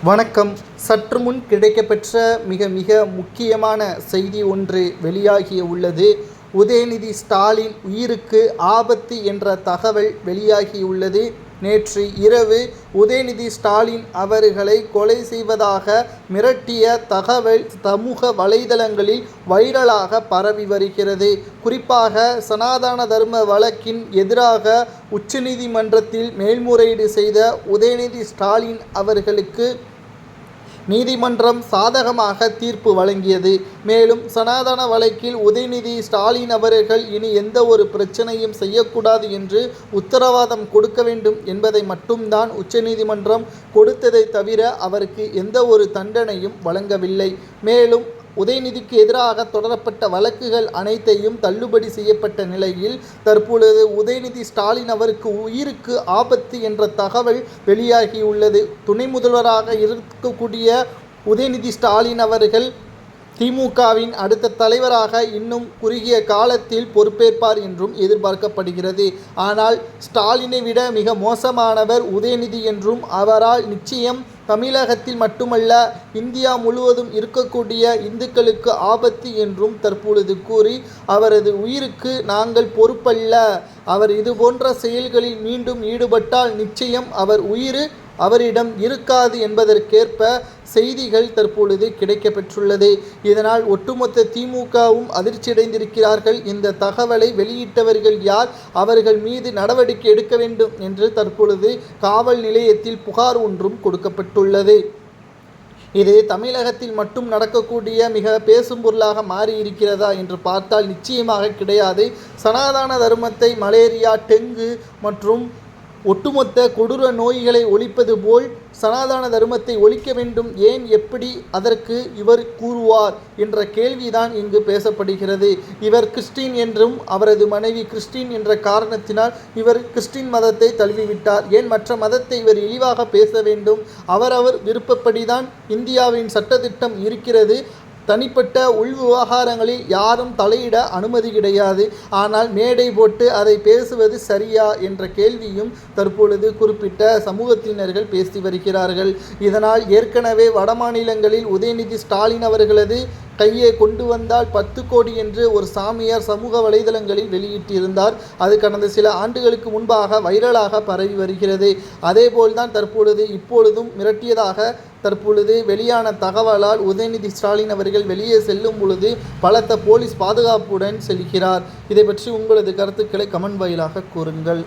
வணக்கம். சற்று முன் கிடைக்கப்பெற்ற மிக முக்கியமான செய்தி ஒன்று வெளியாகி உள்ளது. உதயநிதி ஸ்டாலின் உயிருக்கு ஆபத்து என்ற தகவல் வெளியாகியுள்ளது. நேற்று இரவு உதயநிதி ஸ்டாலின் அவர்களை கொலை செய்வதாக மிரட்டிய தகவல் சமூக வலைதளங்களில் வைரலாக பரவி வருகிறது. குறிப்பாக சனாதன தர்ம வழக்கின் எதிராக உச்சநீதிமன்றத்தில் மேல்முறையீடு செய்த உதயநிதி ஸ்டாலின் அவர்களுக்கு நீதிமன்றம் சாதகமாக தீர்ப்பு வழங்கியது. மேலும் சனாதன வழக்கில் உதயநிதி ஸ்டாலின் அவர்கள் இனி எந்த ஒரு பிரச்சனையும் செய்யக்கூடாது என்று உத்தரவாதம் கொடுக்க வேண்டும் என்பதை மட்டும்தான் உச்சநீதிமன்றம் கொடுத்ததை தவிர அவருக்கு எந்த ஒரு தண்டனையும் வழங்கவில்லை. மேலும் உதயநிதிக்கு எதிராக தொடரப்பட்ட வழக்குகள் அனைத்தையும் தள்ளுபடி செய்யப்பட்ட நிலையில் தற்பொழுது உதயநிதி ஸ்டாலின் அவருக்கு உயிருக்கு ஆபத்து என்ற தகவல் வெளியாகியுள்ளது. துணை முதல்வராக இருக்கக்கூடிய உதயநிதி ஸ்டாலின் அவர்கள் திமுகவின் அடுத்த தலைவராக இன்னும் குறுகிய காலத்தில் பொறுப்பேற்பார் என்றும் எதிர்பார்க்கப்படுகிறது. ஆனால் ஸ்டாலினை விட மிக மோசமானவர் உதயநிதி என்றும் அவரால் நிச்சயம் தமிழகத்தில் மட்டுமல்ல இந்தியா முழுவதும் இருக்கக்கூடிய இந்துக்களுக்கு ஆபத்து என்றும் தற்பொழுது கூறி அவரது உயிருக்கு நாங்கள் பொறுப்பல்ல, அவர் இதுபோன்ற செயல்களில் மீண்டும் ஈடுபட்டால் நிச்சயம் அவர் உயிர் அவரிடம் இருக்காது என்பதற்கேற்ப செய்திகள் தற்பொழுது கிடைக்கப்பெற்றுள்ளது. இதனால் ஒட்டுமொத்த திமுகவும் அதிர்ச்சியடைந்திருக்கிறார்கள். இந்த தகவலை வெளியிட்டவர்கள் யார், அவர்கள் மீது நடவடிக்கை எடுக்க வேண்டும் என்று தற்பொழுது காவல் நிலையத்தில் புகார் ஒன்றும் கொடுக்கப்பட்டுள்ளது. இது தமிழகத்தில் மட்டும் நடக்கக்கூடிய மிக பேசும் பொருளாக மாறியிருக்கிறதா என்று பார்த்தால் நிச்சயமாக கிடையாது. சனாதன தர்மத்தை மலேரியா, டெங்கு மற்றும் ஒட்டுமொத்த கொடூர நோய்களை ஒழிப்பது போல் சனாதன தர்மத்தை ஒழிக்க வேண்டும், ஏன் எப்படி அதற்கு இவர் கூறுவார் என்ற கேள்விதான் இங்கு பேசப்படுகிறது. இவர் கிறிஸ்டின் என்றும் அவரது மனைவி கிறிஸ்டின் என்ற காரணத்தினால் இவர் கிறிஸ்டின் மதத்தை தழுவிவிட்டார். ஏன் மற்ற மதத்தை இவர் இழிவாக பேச வேண்டும்? அவரவர் விருப்பப்படிதான் இந்தியாவின் சட்டத்திட்டம் இருக்கிறது. தனிப்பட்ட உள் விவகாரங்களில் யாரும் தலையிட அனுமதி கிடையாது. ஆனால் மேடை போட்டு அதை பேசுவது சரியா என்ற கேள்வியும் தற்பொழுது குறிப்பிட்ட சமூகத்தினர்கள் பேசி வருகிறார்கள். இதனால் ஏற்கனவே வடமாநிலங்களில் உதயநிதி ஸ்டாலின் அவர்களது கையை கொண்டு வந்தால் 10 கோடி என்று ஒரு சாமியார் சமூக வலைதளங்களில் வெளியிட்டிருந்தார். அது கடந்த சில ஆண்டுகளுக்கு முன்பாக வைரலாக பரவி வருகிறது. அதேபோல்தான் இப்பொழுதும் மிரட்டியதாக தற்பொழுது வெளியான தகவலால் உதயநிதி ஸ்டாலின் அவர்கள் வெளியே செல்லும் பொழுது பலத்த போலீஸ் பாதுகாப்புடன் செல்கிறார். இதை பற்றி உங்களது கருத்துக்களை கமெண்ட் வாயிலாக கூறுங்கள்.